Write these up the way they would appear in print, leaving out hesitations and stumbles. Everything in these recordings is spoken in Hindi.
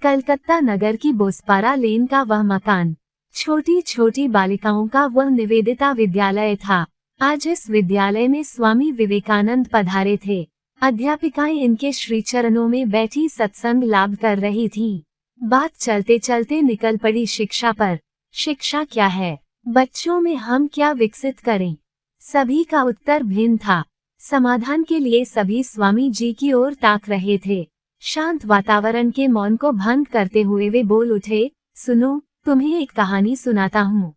कलकत्ता नगर की बोसपारा लेन का वह मकान, छोटी छोटी बालिकाओं का वह निवेदिता विद्यालय था। आज इस विद्यालय में स्वामी विवेकानंद पधारे थे। अध्यापिकाएं इनके श्रीचरणों में बैठी सत्संग लाभ कर रही थीं। बात चलते चलते निकल पड़ी शिक्षा पर। शिक्षा क्या है? बच्चों में हम क्या विकसित करें? सभी का उत्तर भिन्न था। समाधान के लिए सभी स्वामी जी की ओर ताक रहे थे। शांत वातावरण के मौन को भंग करते हुए वे बोल उठे, सुनो, तुम्हें एक कहानी सुनाता हूँ।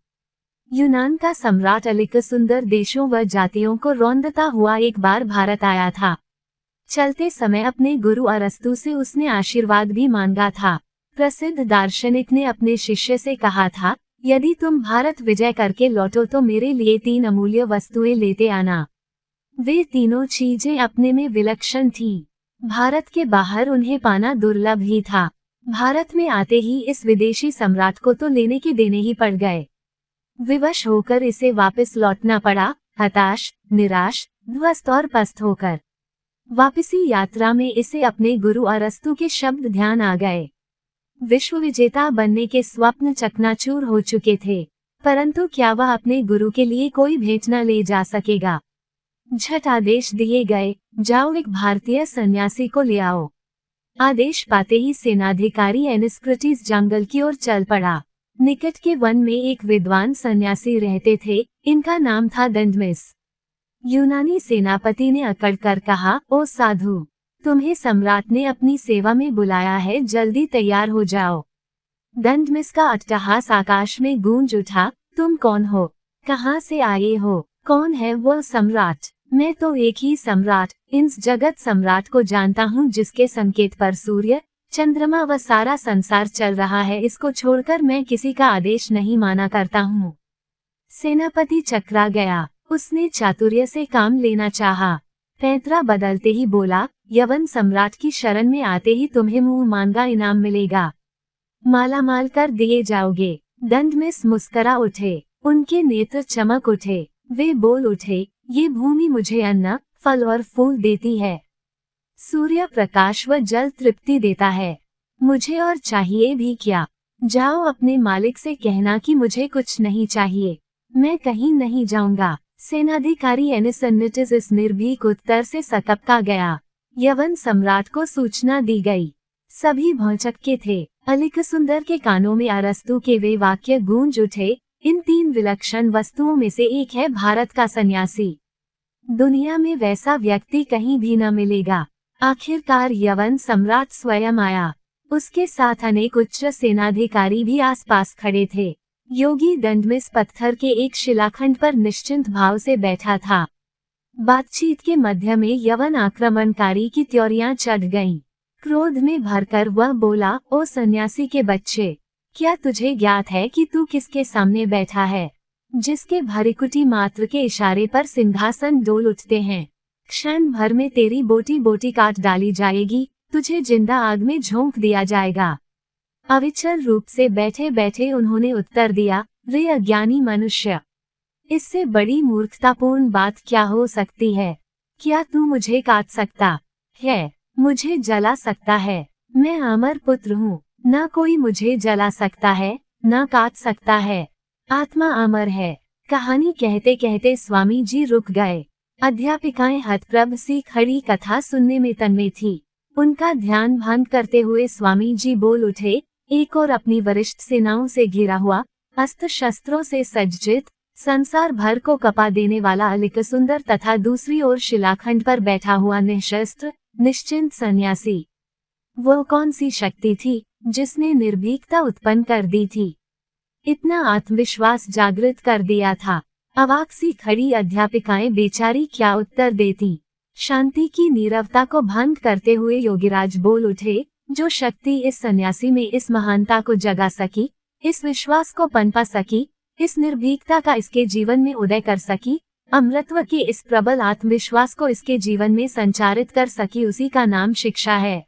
यूनान का सम्राट अलेक्जेंडर देशों व जातियों को रौंदता हुआ एक बार भारत आया था। चलते समय अपने गुरु अरस्तु से उसने आशीर्वाद भी मांगा था। प्रसिद्ध दार्शनिक ने अपने शिष्य से कहा था, यदि तुम भारत विजय करके लौटो तो मेरे लिए 3 अमूल्य वस्तुएं लेते आना। वे तीनों चीजें अपने में विलक्षण थीं। भारत के बाहर उन्हें पाना दुर्लभ ही था। भारत में आते ही इस विदेशी सम्राट को तो लेने के देने ही पड़ गए। विवश होकर इसे वापस लौटना पड़ा, हताश, निराश, ध्वस्त और पस्त होकर। वापसी यात्रा में इसे अपने गुरु अरस्तु के शब्द ध्यान आ गए। विश्व विजेता बनने के स्वप्न चकनाचूर हो चुके थे, परंतु क्या वह अपने गुरु के लिए कोई भेंट न ले जा सकेगा? झट आदेश दिए गए, जाओ एक भारतीय सन्यासी को ले आओ। आदेश पाते ही सेनाधिकारी एनिस्क्रिटिस जंगल की ओर चल पड़ा। निकट के वन में एक विद्वान सन्यासी रहते थे, इनका नाम था दंडमिस। यूनानी सेनापति ने अकड़ कर कहा, ओ साधु, तुम्हें सम्राट ने अपनी सेवा में बुलाया है, जल्दी तैयार हो जाओ। दंडमिस का अट्टहास आकाश में गूंज उठा, तुम कौन हो? कहाँ से आए हो? कौन है वह सम्राट? मैं तो एक ही सम्राट, इस जगत सम्राट को जानता हूँ जिसके संकेत पर सूर्य, चंद्रमा व सारा संसार चल रहा है। इसको छोड़कर मैं किसी का आदेश नहीं माना करता हूँ। सेनापति चकरा गया। उसने चातुर्य से काम लेना चाहा। पैंतरा बदलते ही बोला, यवन सम्राट की शरण में आते ही तुम्हें मुंह मांगा इनाम मिलेगा, मालामाल कर दिए जाओगे। दंडमिस मुस्करा उठे, उनके नेत्र चमक उठे। वे बोल उठे, ये भूमि मुझे अन्न, फल और फूल देती है। सूर्य प्रकाश व जल तृप्ति देता है। मुझे और चाहिए भी क्या? जाओ अपने मालिक से कहना कि मुझे कुछ नहीं चाहिए, मैं कहीं नहीं जाऊंगा। सेनाधिकारी एनिसन्निटिस इस निर्भीक उत्तर से सकपका गया। यवन सम्राट को सूचना दी गई। सभी भौचक्के थे। अलेक्जेंडर के कानों में अरस्तु के वे वाक्य गूंज उठे, इन 3 विलक्षण वस्तुओं में से एक है भारत का सन्यासी। दुनिया में वैसा व्यक्ति कहीं भी न मिलेगा। आखिरकार यवन सम्राट स्वयं आया। उसके साथ अनेक उच्च सेनाधिकारी भी आसपास खड़े थे। योगी दंडमिस पत्थर के एक शिलाखंड पर निश्चिंत भाव से बैठा था। बातचीत के मध्य में यवन आक्रमणकारी की त्योरियां चढ़ गईं। क्रोध में भरकर वह बोला, ओ सन्यासी के बच्चे, क्या तुझे ज्ञात है कि तू किसके सामने बैठा है, जिसके भरिकुटी मात्र के इशारे पर सिंहासन डोल उठते हैं। क्षण भर में तेरी बोटी बोटी काट डाली जाएगी, तुझे जिंदा आग में झोंक दिया जाएगा। अविचल रूप से बैठे बैठे उन्होंने उत्तर दिया, रे अज्ञानी मनुष्य, इससे बड़ी मूर्खतापूर्ण बात क्या हो सकती है? क्या तू मुझे काट सकता है? मुझे जला सकता है? मैं अमर पुत्र हूँ, न कोई मुझे जला सकता है, न काट सकता है। आत्मा अमर है। कहानी कहते कहते स्वामी जी रुक गए। अध्यापिकाएं हतप्रभ सी खड़ी कथा सुनने में तन्मय थी। उनका ध्यान भंग करते हुए स्वामी जी बोल उठे, एक और अपनी वरिष्ठ सेनाओं से घिरा हुआ, अस्त्र शस्त्रों से सज्जित, संसार भर को कपा देने वाला अलेक्जेंडर तथा दूसरी ओर शिलाखंड पर बैठा हुआ निशस्त्र, निश्चिंत सन्यासी। वो कौन सी शक्ति थी जिसने निर्भीकता उत्पन्न कर दी थी, इतना आत्मविश्वास जागृत कर दिया था? अवाक सी खड़ी अध्यापिकाएं बेचारी क्या उत्तर देती। शांति की नीरवता को भंग करते हुए योगीराज बोल उठे, जो शक्ति इस सन्यासी में इस महानता को जगा सकी, इस विश्वास को पनपा सकी, इस निर्भीकता का इसके जीवन में उदय कर सकी, अमृतत्व के इस प्रबल आत्मविश्वास को इसके जीवन में संचारित कर सकी, उसी का नाम शिक्षा है।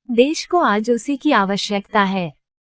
देश को आज उसी की आवश्यकता है।